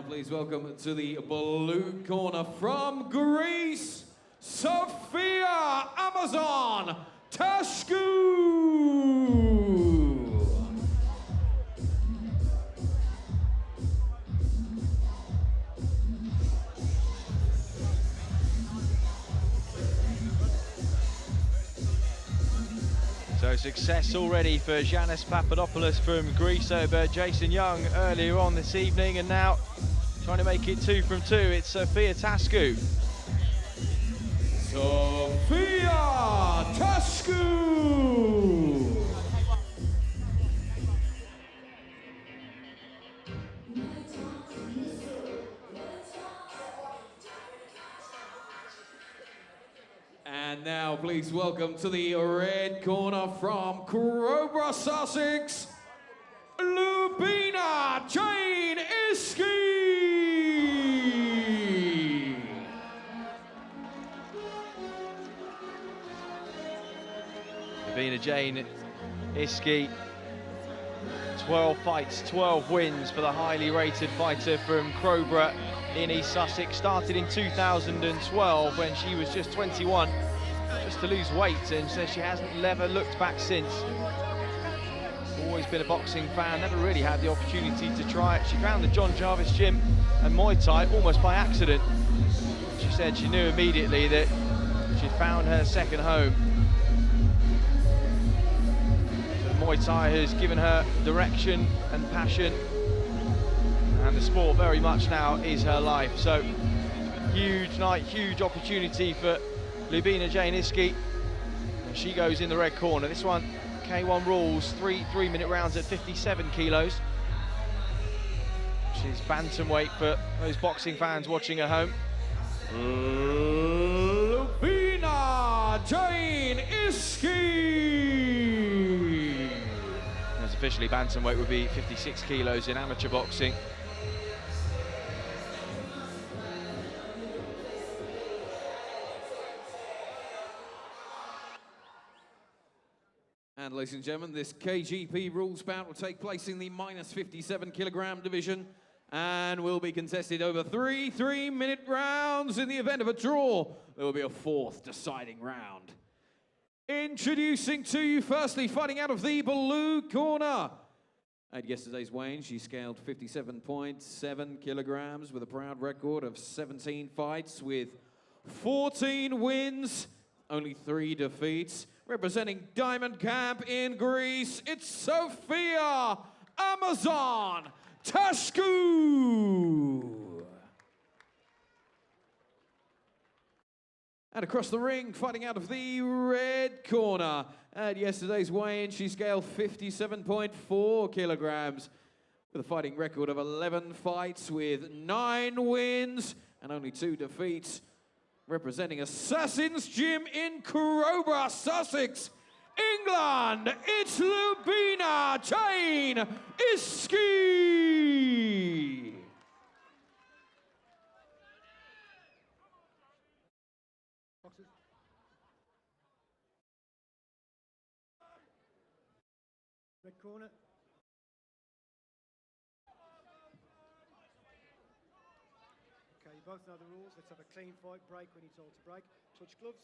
please welcome to the blue corner from Greece, Sofia Amazon Teskou. So success already for Giannis Papadopoulos from Greece over Jason Young earlier on this evening, and now trying to make it 2 from 2. It's Sofia Teskou. Sofia Teskou. And now please welcome to the red corner from Crowborough, Sussex, Lubena Jane Iske. Lubena Jane Iske, 12 fights, 12 wins for the highly rated fighter from Crowborough in East Sussex. Started in 2012 when she was just 21, just to lose weight, and says she hasn't ever looked back since. Always been a boxing fan, never really had the opportunity to try it. She found the John Jarvis gym and Muay Thai almost by accident. She said she knew immediately that she'd found her second home. Muay Thai has given her direction and passion, and the sport very much now is her life. So huge night, huge opportunity for Lubena Jane Iske, and she goes in the red corner. This one, K1 rules, three-minute rounds at 57 kilos. She's bantamweight for those boxing fans watching at home. Lubena Jane Iske. Officially, bantamweight would be 56 kilos in amateur boxing. And ladies and gentlemen, this KGP rules bout will take place in the minus 57 kilogram division and will be contested over three 3-minute rounds. In the event of a draw, there will be a fourth deciding round. Introducing to you firstly, fighting out of the blue corner. At yesterday's weigh-in, she scaled 57.7 kilograms with a proud record of 17 fights with 14 wins, only 3 defeats. Representing Diamond Camp in Greece, it's Sofia Amazon Teskou. And across the ring, fighting out of the red corner. At yesterday's weigh-in, she scaled 57.4 kilograms with a fighting record of 11 fights with 9 wins and only 2 defeats. Representing Assassin's Gym in Crowborough, Sussex, England, it's Lubena Jane Iske. Red corner. Okay, you both know the rules. Let's have a clean fight, break when you're told to break. Touch gloves,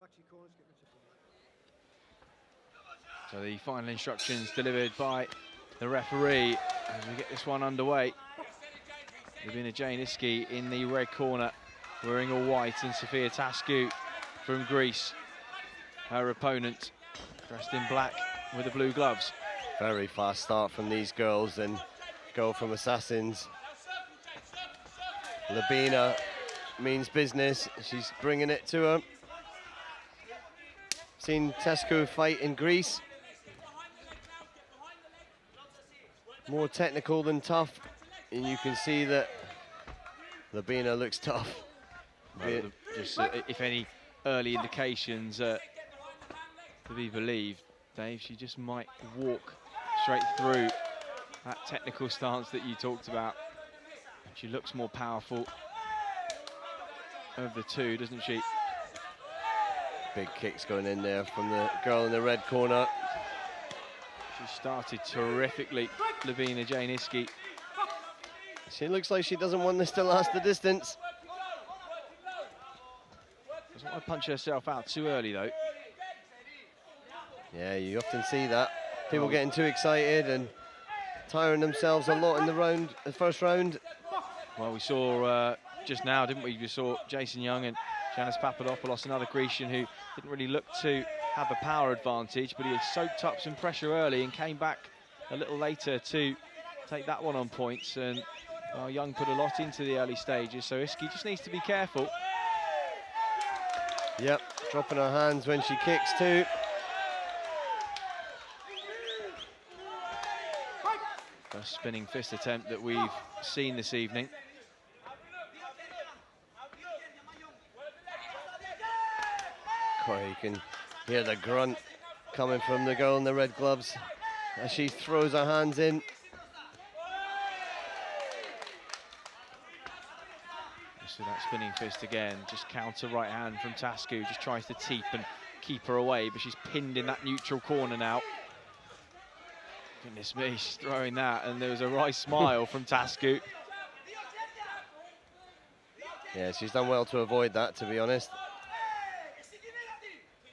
back to your corners, get rid of. So the final instructions delivered by the referee as we get this one underway. Lubena Jane Iske in the red corner, wearing all white, and Sofia Teskou from Greece, her opponent, dressed in black with the blue gloves. Very fast start from these girls, and go from Assassins. Lubena means business. She's bringing it to her. Seen Teskou fight in Greece. More technical than tough, and you can see that Lubena looks tough. Well, if any early indications to be believed, Dave, she just might walk straight through that technical stance that you talked about. She looks more powerful of the two, doesn't she? Big kicks going in there from the girl in the red corner. She started terrifically, Lubena Jane Iske. She looks like she doesn't want this to last the distance. Doesn't want to punch herself out too early, though. Yeah, you often see that. People getting too excited and tiring themselves a lot in the first round. Well, we saw just now, didn't we? We saw Jason Young and Giannis Papadopoulos, another Grecian who didn't really look to have a power advantage, but he had soaked up some pressure early and came back a little later to take that one on points. And well, Young put a lot into the early stages, so Iske just needs to be careful. Yep, dropping her hands when she kicks too. First spinning fist attempt that we've seen this evening. You can hear the grunt coming from the girl in the red gloves as she throws her hands in. So that spinning fist again, just counter right hand from Teskou, just tries to teep and keep her away, but she's pinned in that neutral corner now. Goodness me, she's throwing that, and there was a wry smile from Teskou. Yeah, she's done well to avoid that, to be honest.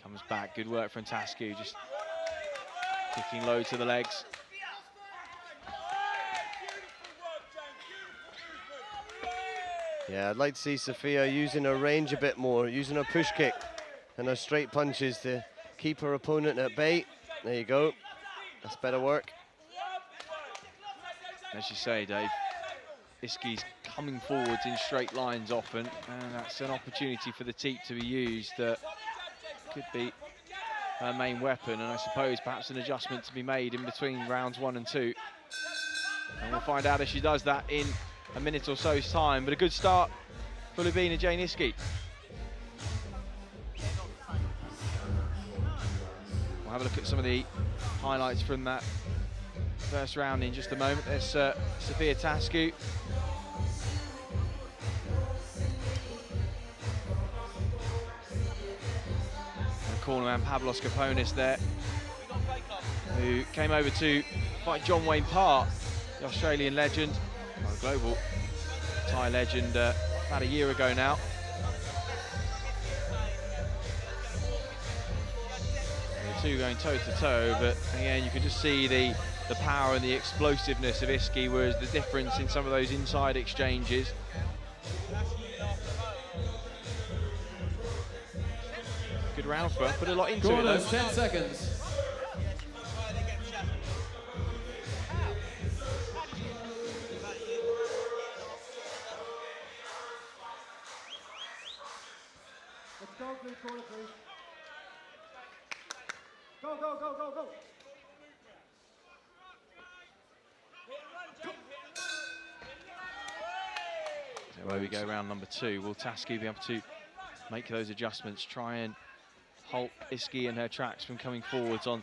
Comes back, good work from Teskou, just kicking low to the legs. Yeah, I'd like to see Sofia using her range a bit more, using her push kick and her straight punches to keep her opponent at bay. There you go. That's better work. As you say, Dave, Iske's coming forwards in straight lines often, and that's an opportunity for the teep to be used that could be her main weapon, and I suppose perhaps an adjustment to be made in between rounds 1 and 2. And we'll find out if she does that in a minute or so's time, but a good start for Lubena Jane Iske. We'll have a look at some of the highlights from that first round in just a moment. There's Sofia Teskou. And cornerman Pavlos Kaponis there, who came over to fight John Wayne Parr, the Australian legend, or a global Thai legend, about a year ago now. The two going toe-to-toe, but again, you can just see the power and the explosiveness of Iske was the difference in some of those inside exchanges. Good round for her, put a lot into it though. 10 seconds. Let's go, please, corner, please. Go, go, go, go, go. So away we go, round number 2. Will Teskou be able to make those adjustments, try and halt Iske in her tracks from coming forwards on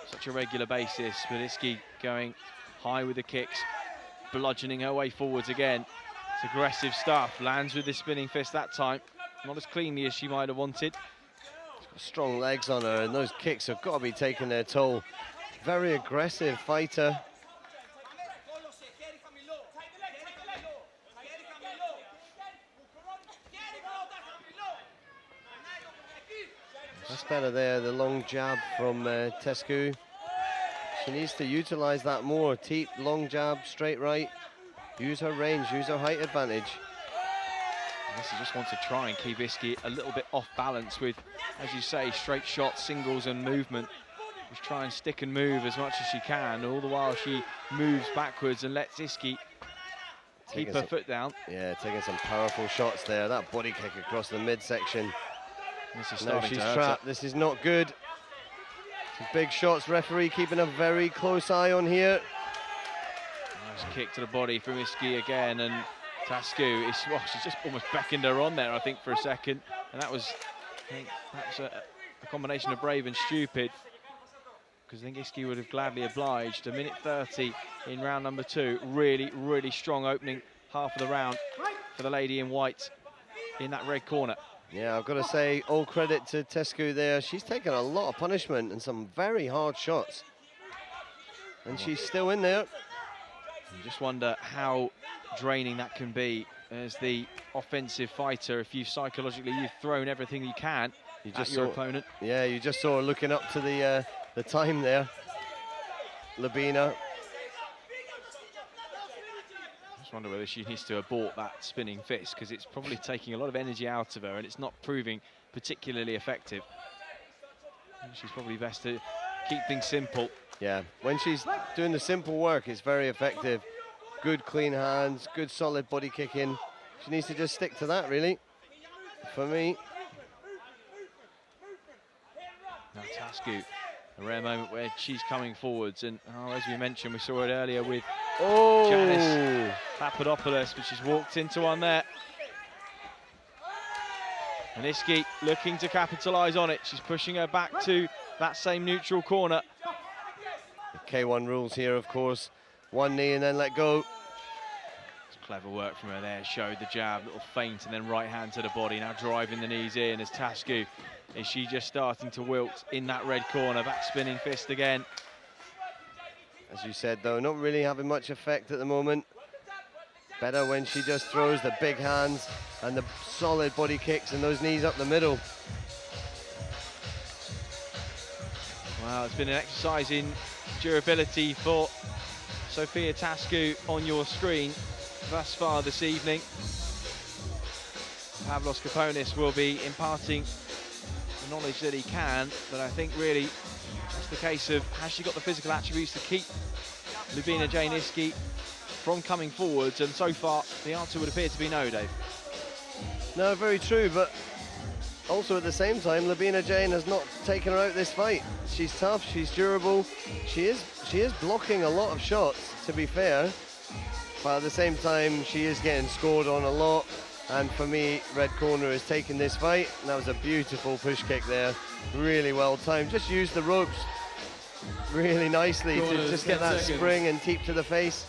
such a regular basis? But Iske going high with the kicks, bludgeoning her way forwards again. It's aggressive stuff, lands with the spinning fist that time. Not as cleanly as she might have wanted. She's got strong legs on her, and those kicks have got to be taking their toll. Very aggressive fighter. That's better there, the long jab from Teskou. She needs to utilize that more. Teep, long jab, straight right. Use her range, use her height advantage. She just wants to try and keep Iske a little bit off balance with, as you say, straight shots, singles and movement. Just try and stick and move as much as she can, all the while she moves backwards and lets Iske keep her foot down. Yeah, taking some powerful shots there. That body kick across the midsection. This is No, starting she's to hurt trapped. her. This is not good. Some big shots. Referee keeping a very close eye on here. Nice kick to the body from Iske again, and Teskou is, well, she's just almost beckoned her on there, I think, for a second. And that was, I think, perhaps a combination of brave and stupid, because I think Iske would have gladly obliged. 1:30 in round number 2. Really, really strong opening half of the round for the lady in white in that red corner. Yeah, I've got to say, all credit to Teskou there. She's taken a lot of punishment and some very hard shots. And she's still in there. You just wonder how draining that can be as the offensive fighter if you've thrown everything you can at your opponent. Yeah, you just saw her looking up to the time there. Lubena. I just wonder whether she needs to abort that spinning fist, because it's probably taking a lot of energy out of her and it's not proving particularly effective. She's probably best to keep things simple. Yeah, when she's doing the simple work, it's very effective. Good clean hands, good solid body kicking. She needs to just stick to that, really, for me. Now Teskou, a rare moment where she's coming forwards, and as we mentioned, we saw it earlier with Janice Papadopoulos, but she's walked into one there. And Iske looking to capitalise on it. She's pushing her back to that same neutral corner. The K1 rules here, of course. One knee and then let go. It's clever work from her there. Showed the jab, little feint, and then right hand to the body. Now driving the knees in as Teskou. Is she just starting to wilt in that red corner? Back spinning fist again. As you said, though, not really having much effect at the moment. Better when she just throws the big hands and the solid body kicks and those knees up the middle. Well, it's been an exercise in durability for Sofia Teskou on your screen thus far this evening. Pavlos Kaponis will be imparting the knowledge that he can, but I think really it's the case of, has she got the physical attributes to keep Lubena Jane Iske from coming forwards? And so far the answer would appear to be no, Dave. No, very true, but also at the same time, Lubena Jane has not taken her out this fight. She's tough, she's durable, she is blocking a lot of shots, to be fair, but at the same time she is getting scored on a lot. And for me, red corner is taking this fight. And that was a beautiful push kick there, really well timed. Just used the ropes really nicely to just get that spring and teep to the face.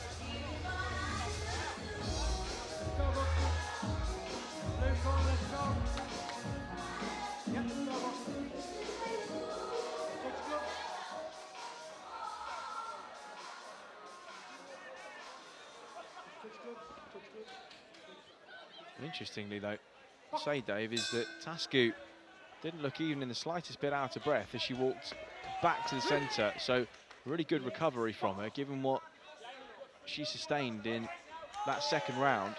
Interestingly, though, say, Dave, is that Teskou didn't look even in the slightest bit out of breath as she walked back to the centre. So really good recovery from her, given what she sustained in that second round.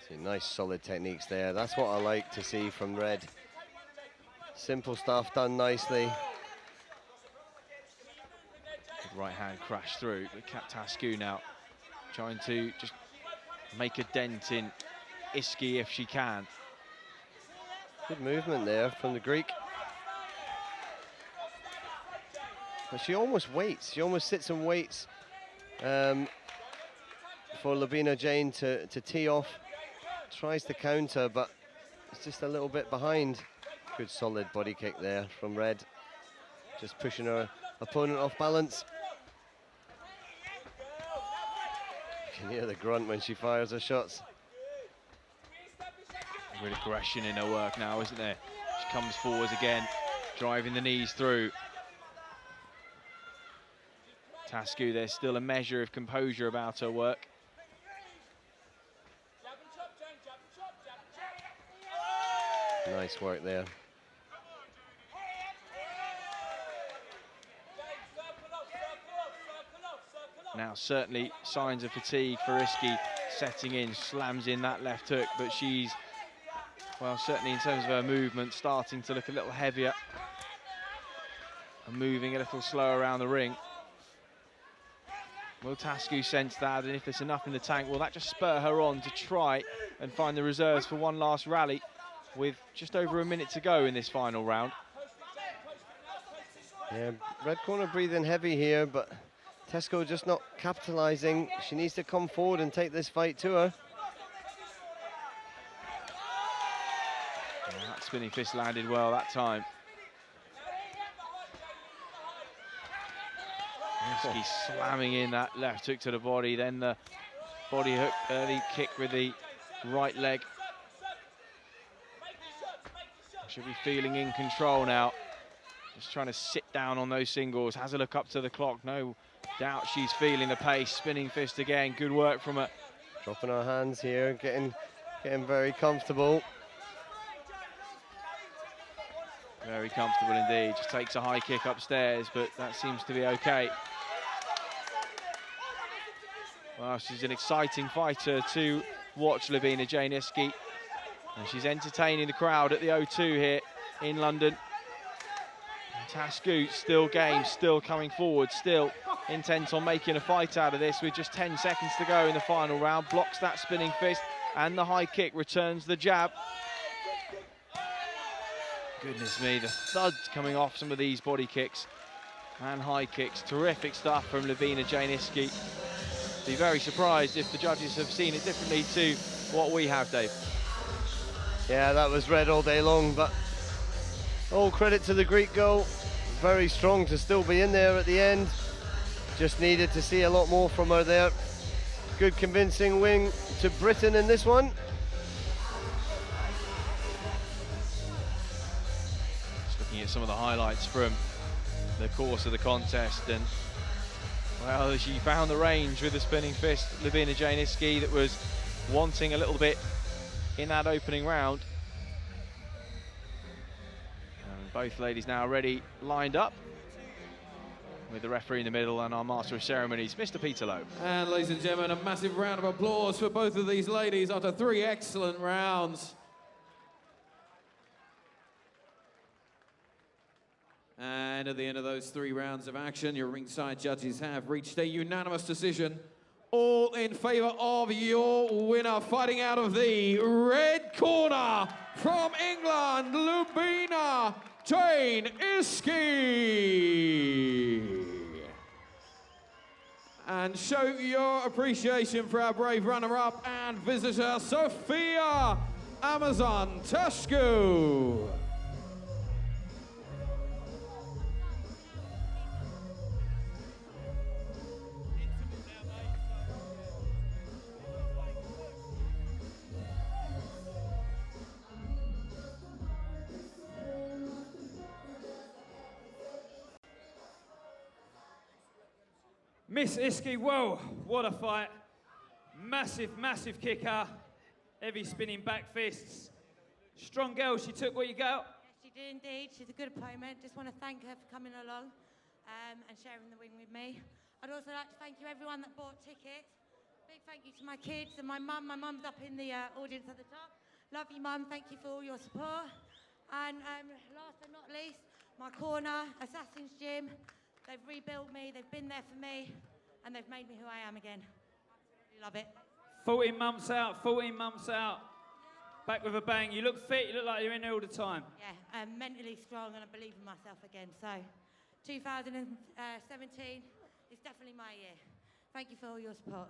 See, nice solid techniques there. That's what I like to see from Red. Simple stuff done nicely. Good right hand crash through. But Teskou now trying to just make a dent in Iske if she can. Good movement there from the Greek. But she almost waits. She almost sits and waits for Lubena Jane to tee off. Tries to counter, but it's just a little bit behind. Good solid body kick there from Red. Just pushing her opponent off balance. You can hear the grunt when she fires her shots. Good aggression in her work now, isn't there? She comes forwards again, driving the knees through. Teskou, there's still a measure of composure about her work. Nice work there. Now certainly signs of fatigue for Iske setting in, slams in that left hook, but she's, well, certainly in terms of her movement, starting to look a little heavier and moving a little slower around the ring. Will Teskou sense that, and if there's enough in the tank, will that just spur her on to try and find the reserves for one last rally with just over a minute to go in this final round? Yeah, red corner breathing heavy here, but Teskou just not capitalizing. She needs to come forward and take this fight to her. That spinning fist landed well that time. Iske slamming in that left hook to the body, then the body hook, early kick with the right leg. Should be feeling in control now. Just trying to sit down on those singles. Has a look up to the clock. No Doubt she's feeling the pace. Spinning fist again. Good work from her. Dropping our hands here, getting very comfortable. Very comfortable indeed. Just takes a high kick upstairs, but that seems to be okay. Well, she's an exciting fighter to watch, Lubena Jane Iske. And she's entertaining the crowd at the O2 here in London. Teskou still game, still coming forward, still intent on making a fight out of this with just 10 seconds to go in the final round. Blocks that spinning fist and the high kick, returns the jab. Goodness me, the thuds coming off some of these body kicks and high kicks. Terrific stuff from Lubena Jane Iske. Be very surprised if the judges have seen it differently to what we have, Dave. Yeah, that was red all day long, but all credit to the Greek girl. Very strong to still be in there at the end. Just needed to see a lot more from her there. Good convincing win to Britain in this one. Just looking at some of the highlights from the course of the contest, and well, she found the range with the spinning fist, Lubena Jane Iske, that was wanting a little bit in that opening round. And both ladies now ready, lined up, with the referee in the middle and our master of ceremonies, Mr. Peter Lowe. And ladies and gentlemen, a massive round of applause for both of these ladies after 3 excellent rounds. And at the end of those 3 rounds of action, your ringside judges have reached a unanimous decision, all in favor of your winner. Fighting out of the red corner from England, Lubena Jane Iske. And show your appreciation for our brave runner-up and visitor, Sofia Amazon Teskou. Miss Iske, whoa, what a fight. Massive, massive kicker. Heavy spinning back fists. Strong girl, she took what you got. Yes, she did indeed. She's a good opponent. Just want to thank her for coming along and sharing the win with me. I'd also like to thank you everyone that bought tickets. Big thank you to my kids and my mum. My mum's up in the audience at the top. Love you, Mum. Thank you for all your support. And last but not least, my corner, Assassin's Gym. They've rebuilt me, they've been there for me, and they've made me who I am again. Absolutely love it. 14 months out, 14 months out. Back with a bang. You look fit, you look like you're in there all the time. Yeah, I'm mentally strong and I believe in myself again. So, 2017 is definitely my year. Thank you for all your support.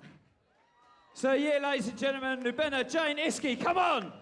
So yeah, ladies and gentlemen, Lubena Jane Iske, come on!